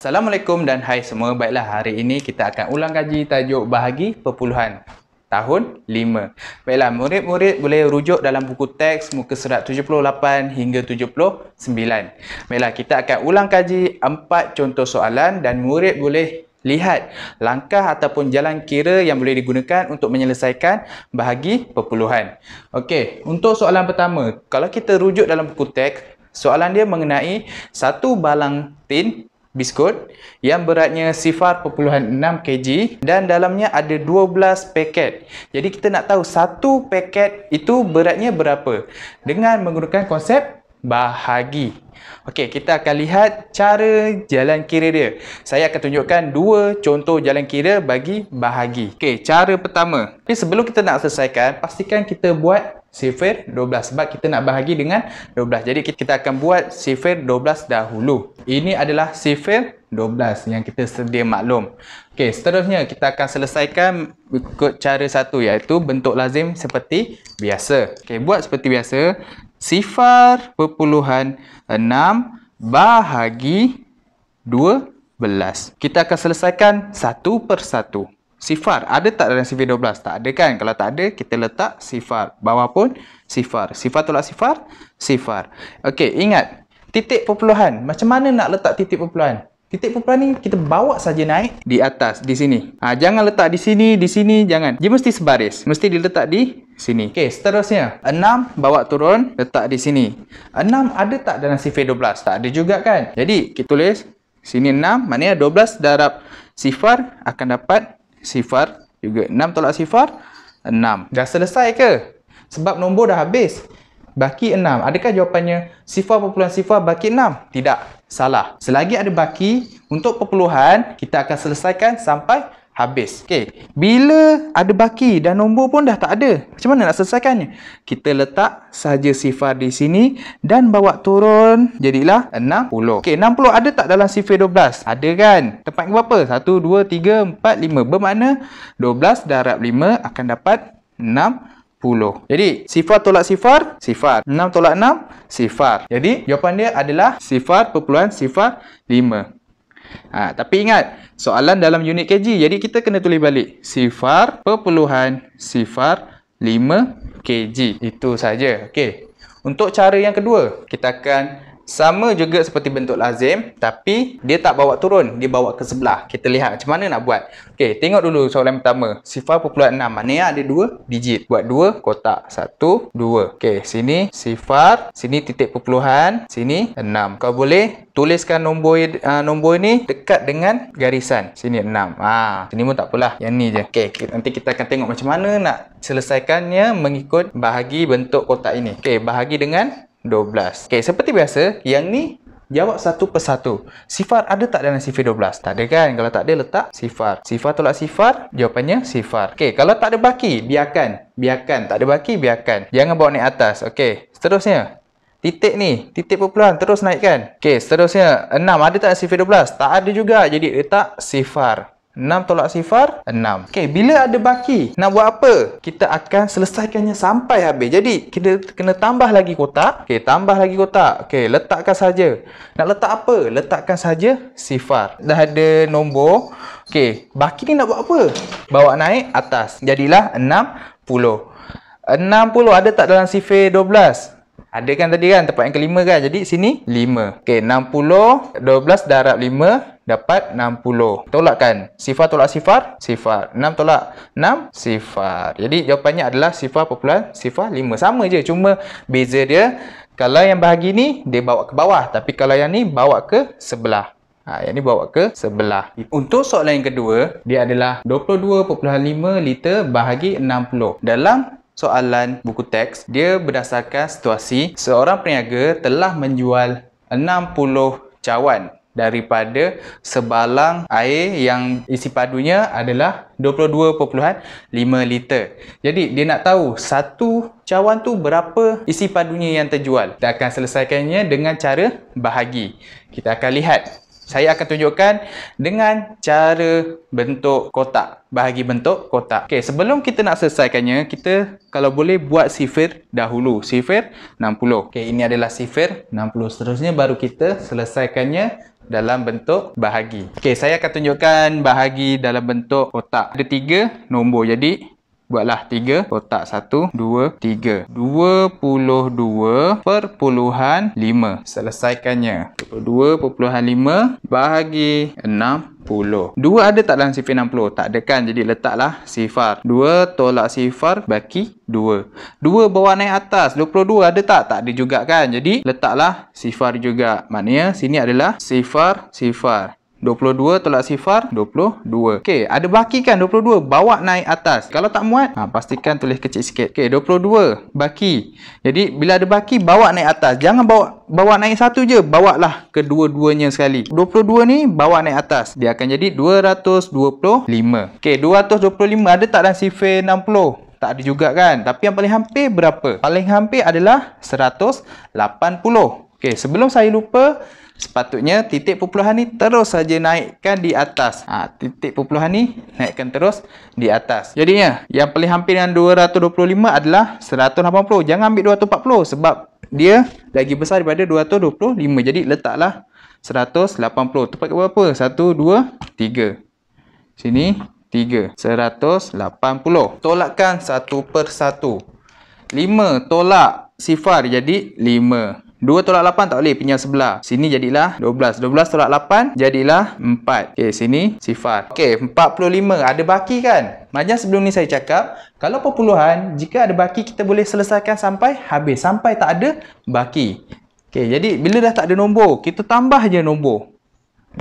Assalamualaikum dan hai semua. Baiklah, hari ini kita akan ulang kaji tajuk bahagi perpuluhan tahun 5. Baiklah, murid-murid boleh rujuk dalam buku teks muka surat 78 hingga 79. Baiklah, kita akan ulang kaji 4 contoh soalan dan murid boleh lihat langkah ataupun jalan kira yang boleh digunakan untuk menyelesaikan bahagi perpuluhan. Okey, untuk soalan pertama, kalau kita rujuk dalam buku teks, soalan dia mengenai satu balang tin biskut yang beratnya 0.6 kg dan dalamnya ada 12 paket. Jadi kita nak tahu satu paket itu beratnya berapa dengan menggunakan konsep bahagi. Okey, kita akan lihat cara jalan kira dia. Saya akan tunjukkan dua contoh jalan kira bagi bahagi. Okey, cara pertama. Tapi sebelum kita nak selesaikan, pastikan kita buat sifir 12 sebab kita nak bahagi dengan 12. Jadi kita akan buat sifir 12 dahulu. Ini adalah sifir 12 yang kita sedia maklum. Okey, seterusnya kita akan selesaikan ikut cara satu iaitu bentuk lazim seperti biasa. Okey, buat seperti biasa. 0.6 bahagi 12. Kita akan selesaikan satu persatu. Sifar ada tak dalam sifir 12? Tak ada kan? Kalau tak ada, kita letak sifar. Bawah pun sifar. Sifar tolak sifar, sifar. Okey, ingat. Titik perpuluhan. Macam mana nak letak titik perpuluhan? Titik perpuluhan ni kita bawa saja naik di atas, di sini. Jangan letak di sini, jangan. Dia mesti sebaris. Mesti diletak di sini. Okey, seterusnya. 6 bawa turun, letak di sini. 6 ada tak dalam sifir 12? Tak ada juga kan? Jadi, kita tulis sini 6, maknanya 12 darab sifar akan dapat sifar juga. 6 tolak sifar, 6. Dah selesai ke? Sebab nombor dah habis. Baki 6. Adakah jawapannya sifar perpuluhan sifar baki 6? Tidak. Salah. Selagi ada baki, untuk perpuluhan, kita akan selesaikan sampai habis. Okey. Bila ada baki dan nombor pun dah tak ada, macam mana nak selesaikannya? Kita letak saja sifar di sini dan bawa turun, jadilah 60. Okey, 60 ada tak dalam sifir 12? Ada kan? Tempat ke berapa? 1, 2, 3, 4, 5. Bermakna 12 darab 5 akan dapat 60. Jadi, sifar tolak sifar, sifar. 6 tolak 6, sifar. Jadi, jawapan dia adalah sifar perpuluhan sifar 5. Tapi ingat, soalan dalam unit kg. Jadi, kita kena tulis balik. Sifar perpuluhan sifar 5 kg. Itu saja. Okey. Untuk cara yang kedua, kita akan sama juga seperti bentuk lazim, tapi dia tak bawa turun, dia bawa ke sebelah. Kita lihat macam mana nak buat. Okey, tengok dulu soalan pertama. Sifar perpuluhan 6, maknanya ada 2 digit. Buat 2 kotak. 1, 2. Okey, sini sifar, sini titik perpuluhan, sini 6. Kau boleh tuliskan nombor ni dekat dengan garisan. Sini 6. Sini pun tak apalah. Yang ni je. Okey, nanti kita akan tengok macam mana nak selesaikannya mengikut bahagi bentuk kotak ini. Okey, bahagi dengan 12. Okey, seperti biasa, yang ni jawab satu persatu. Sifar ada tak dalam sifir 12? Tak ada kan? Kalau tak ada, letak sifar. Sifar tolak sifar, jawapannya sifar. Okey, kalau tak ada baki, biarkan. Biarkan. Tak ada baki, biarkan. Jangan bawa naik atas. Okey, seterusnya. Titik ni, titik perpuluhan, terus naikkan. Okey, seterusnya. 6 ada tak dalam sifir 12? Tak ada juga. Jadi, letak sifar. 6 tolak sifar, 6. Okey, bila ada baki, nak buat apa? Kita akan selesaikannya sampai habis. Jadi, kita kena tambah lagi kotak. Okey, tambah lagi kotak. Okey, letakkan saja. Nak letak apa? Letakkan saja sifar. Dah ada nombor. Okey, baki ni nak buat apa? Bawa naik atas. Jadilah 60. 60 ada tak dalam sifir 12? Ada kan tadi kan? Tempat yang kelima kan? Jadi, sini 5. Okey, 60. 12 darab 5. Dapat 60. Tolakkan. Sifar tolak sifar, sifar. 6 tolak 6, sifar. Jadi jawapannya adalah sifar perpuluhan sifar 5. Sama je, cuma beza dia, kalau yang bahagi ni, dia bawa ke bawah. Tapi kalau yang ni, bawa ke sebelah. Yang ni bawa ke sebelah. Untuk soalan yang kedua, dia adalah 22.5 liter bahagi 60. Dalam soalan buku teks, dia berdasarkan situasi seorang peniaga telah menjual 60 cawan daripada sebalang air yang isi padunya adalah 22.5 liter. Jadi, dia nak tahu satu cawan tu berapa isi padunya yang terjual. Kita akan selesaikannya dengan cara bahagi. Kita akan lihat. Saya akan tunjukkan dengan cara bentuk kotak. Bahagi bentuk kotak. Okey, sebelum kita nak selesaikannya, kita kalau boleh buat sifir dahulu. Sifir 60. Okey, ini adalah sifir 60. Seterusnya baru kita selesaikannya dalam bentuk bahagi. Okey, saya akan tunjukkan bahagi dalam bentuk kotak. Ada 3 nombor. Jadi buatlah 3 kotak 1, 2, 3. 22.5. Selesaikannya. 22.5 bahagi 60. 2 ada tak dalam sifar 60? Tak ada kan? Jadi letaklah sifar. 2 tolak sifar baki 2. 2 bawa naik atas. 22 ada tak? Tak ada juga kan? Jadi letaklah sifar juga. Maknanya sini adalah sifar. 22 tolak sifar 22. Okey, ada baki kan 22, bawa naik atas. Kalau tak muat, pastikan tulis kecil sikit. Okey, 22 baki. Jadi bila ada baki, bawa naik atas. Jangan bawa naik satu je, bawalah kedua-duanya sekali. 22 ni bawa naik atas. Dia akan jadi 225. Okey, 225 ada tak dalam sifar 60? Tak ada juga kan? Tapi yang paling hampir berapa? Paling hampir adalah 180. Okey, sebelum saya lupa, sepatutnya titik perpuluhan ni terus saja naikkan di atas. Titik perpuluhan ni naikkan terus di atas. Jadinya, yang paling hampir dengan 225 adalah 180. Jangan ambil 240 sebab dia lagi besar daripada 225. Jadi, letaklah 180. Tepat ke berapa? 1, 2, 3. Sini, 3. 180. Tolakkan satu per satu. 5 tolak sifar jadi 5. 2 tolak 8 tak boleh, pinjam sebelah. Sini jadilah 12. 12 tolak 8 jadilah 4. Okey, sini sifar. Okey, 45. Ada baki kan? Macam sebelum ni saya cakap, kalau perpuluhan, jika ada baki, kita boleh selesaikan sampai habis. Sampai tak ada baki. Okey, jadi bila dah tak ada nombor, kita tambah je nombor.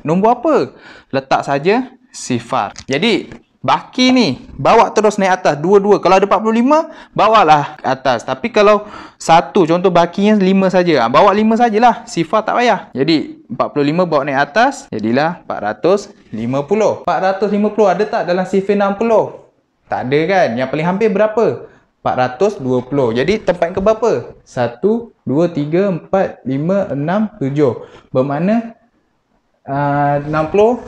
Nombor apa? Letak saja sifar. Jadi, baki ni bawa terus naik atas. 22. Kalau ada 45, bawalah ke atas. Tapi kalau satu, contoh bakinya 5 saja, bawa 5 sajalah. Sifar tak payah. Jadi 45 bawa naik atas, jadilah 450. 450 ada tak dalam sifar 60? Tak ada kan? Yang paling hampir berapa? 420. Jadi tempat ke berapa? 1, 2, 3, 4, 5, 6, 7. Bermakna 60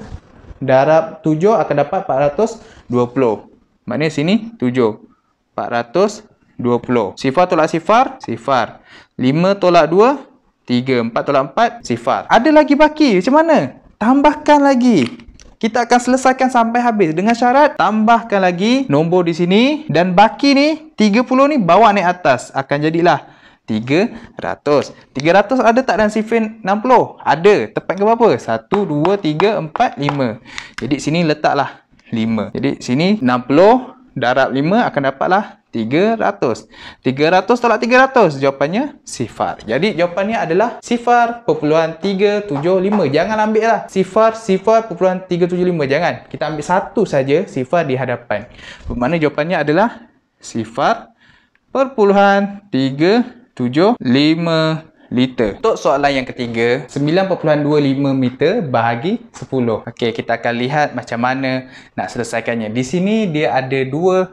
darab 7 akan dapat 420. Maknanya sini 7. 420. Sifar tolak sifar, sifar. 5 tolak 2, 3. 4 tolak 4, sifar. Ada lagi baki. Macam mana? Tambahkan lagi. Kita akan selesaikan sampai habis. Dengan syarat, tambahkan lagi nombor di sini. Dan baki ni, 30 ni bawa naik atas. Akan jadilah 300. 300 ada tak dalam sifar 60? Ada. Tepat ke berapa? 1, 2, 3, 4, 5. Jadi sini letaklah 5. Jadi sini 60 darab 5 akan dapatlah 300. 300 tolak 300. Jawapannya sifar. Jadi jawapannya adalah sifar perpuluhan 375. Jangan ambil lah sifar perpuluhan 375. Jangan. Kita ambil satu saja sifar di hadapan. Bermakna jawapannya adalah sifar perpuluhan 375 liter. Untuk soalan yang ketiga, 9.25 meter bahagi 10. Okey, kita akan lihat macam mana nak selesaikannya. Di sini dia ada dua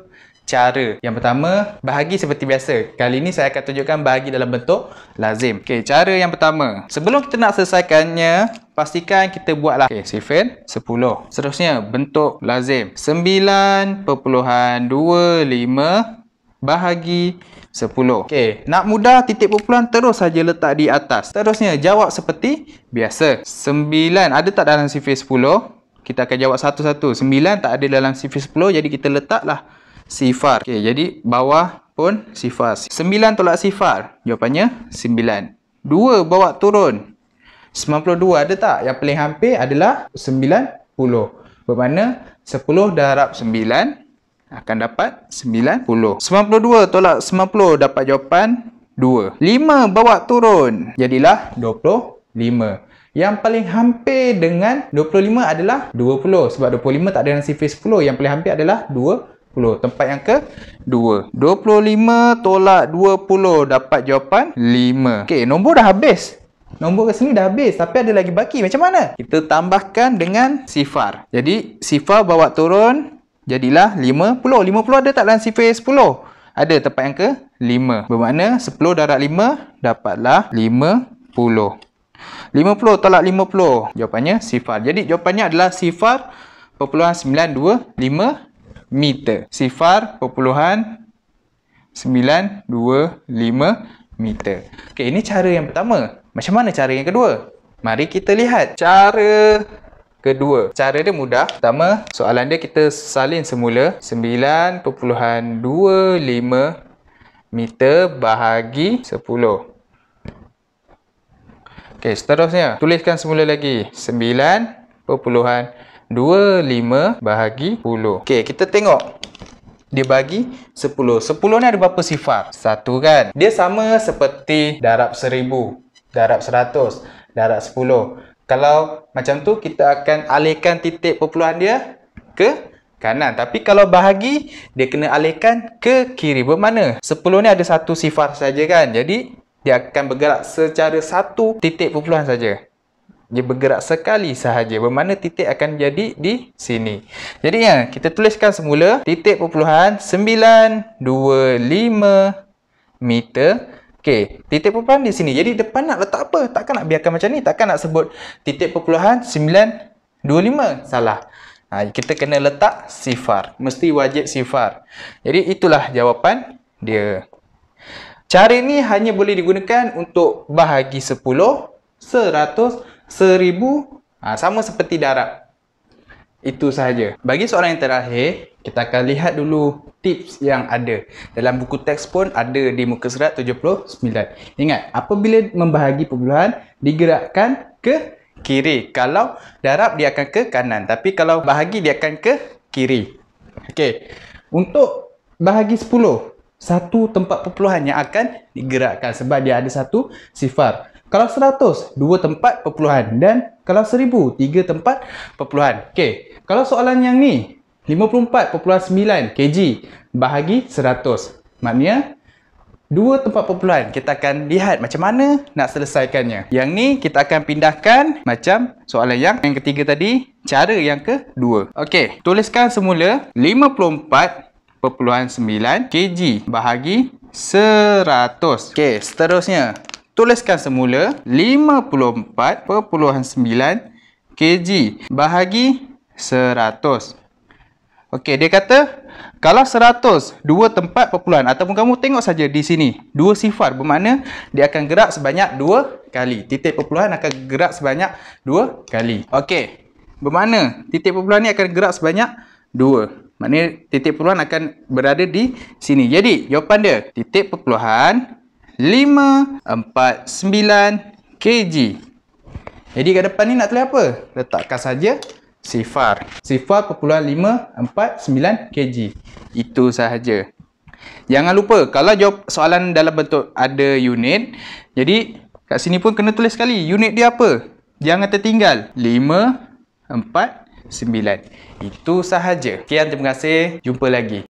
cara. Yang pertama, bahagi seperti biasa. Kali ini saya akan tunjukkan bahagi dalam bentuk lazim. Okey, cara yang pertama. Sebelum kita nak selesaikannya, pastikan kita buatlah sifar 10. Seterusnya, bentuk lazim. 9.25 bahagi 10. Okey, nak mudah titik perpuluhan terus saja letak di atas. Seterusnya, jawab seperti biasa. 9 ada tak dalam sifar 10? Kita akan jawab satu-satu. 9 tak ada dalam sifar 10, jadi kita letaklah sifar. Okey, jadi bawah pun sifar. 9 tolak sifar. Jawapannya 9. 2 bawa turun. 92 ada tak? Yang paling hampir adalah 90. Bermakna 10 darab 9 akan dapat 90. 92 tolak 90 dapat jawapan 2. 5 bawa turun. Jadilah 25. Yang paling hampir dengan 25 adalah 20. Sebab 25 tak ada dalam sifar 10. Yang paling hampir adalah 20. Tempat yang ke-2. 25 tolak 20 dapat jawapan 5. Okey, nombor dah habis. Nombor ke sini dah habis. Tapi ada lagi baki. Macam mana? Kita tambahkan dengan sifar. Jadi, sifar bawa turun. Jadilah 50. 50 ada tak dalam sifar 10? Ada. Tempat yang ke-5. Bermakna 10 darab 5 dapatlah 50. 50 tolak 50. Jawapannya sifar. Jadi jawapannya adalah sifar perpuluhan 925 meter. Sifar perpuluhan 925 meter. Okey, ini cara yang pertama. Macam mana cara yang kedua? Mari kita lihat cara kedua. Cara dia mudah. Pertama, soalan dia kita salin semula 9.25 meter bahagi 10. Okey, seterusnya tuliskan semula lagi 9.25 bahagi 10. Okey, kita tengok dia bagi 10. 10 ni ada berapa sifar? 1 kan? Dia sama seperti darab 1000, darab 100, darab 10. Kalau macam tu, kita akan alihkan titik perpuluhan dia ke kanan. Tapi kalau bahagi, dia kena alihkan ke kiri. Bermakna 10 ni ada satu sifar saja kan? Jadi, dia akan bergerak secara satu titik perpuluhan saja. Dia bergerak sekali sahaja. Bermakna titik akan jadi di sini. Jadi ya, kita tuliskan semula titik perpuluhan 925 meter. Okey, titik perpuluhan di sini. Jadi depan nak letak apa? Takkan nak biarkan macam ni. Takkan nak sebut titik perpuluhan 925. Salah. Kita kena letak sifar. Mesti wajib sifar. Jadi itulah jawapan dia. Cara ini hanya boleh digunakan untuk bahagi 10, 100, 1000. Sama seperti darab. Itu sahaja. Bagi soalan yang terakhir, kita akan lihat dulu tips yang ada. Dalam buku teks pun ada di muka surat 79. Ingat, apabila membahagi perpuluhan, digerakkan ke kiri. Kalau darab, dia akan ke kanan. Tapi kalau bahagi, dia akan ke kiri. Okey. Untuk bahagi 10, satu tempat perpuluhan yang akan digerakkan sebab dia ada satu sifar. Kalau 100, 2 tempat perpuluhan. Dan kalau 1000, 3 tempat perpuluhan. Okey, kalau soalan yang ni 54.9 kg bahagi 100. Maknanya 2 tempat perpuluhan. Kita akan lihat macam mana nak selesaikannya. Yang ni kita akan pindahkan macam soalan yang ketiga tadi, cara yang kedua. Okey, tuliskan semula 54.9 kg bahagi 100. Okey, seterusnya tuliskan semula 54.9 kg bahagi 100. Okey, dia kata kalau 100, 2 tempat perpuluhan ataupun kamu tengok saja di sini, 2 sifar bermakna dia akan gerak sebanyak 2 kali. Titik perpuluhan akan gerak sebanyak 2 kali. Okey, bermakna titik perpuluhan ni akan gerak sebanyak 2. Maknanya titik perpuluhan akan berada di sini. Jadi, jawapan dia titik perpuluhan 549 kg. Jadi kat depan ni nak tulis apa? Letakkan saja sifar. Sifar perpuluhan 549 kg. Itu sahaja. Jangan lupa, kalau jawab soalan dalam bentuk ada unit, jadi kat sini pun kena tulis sekali. Unit dia apa? Jangan tertinggal. 549. Itu sahaja. Sekian, terima kasih. Jumpa lagi.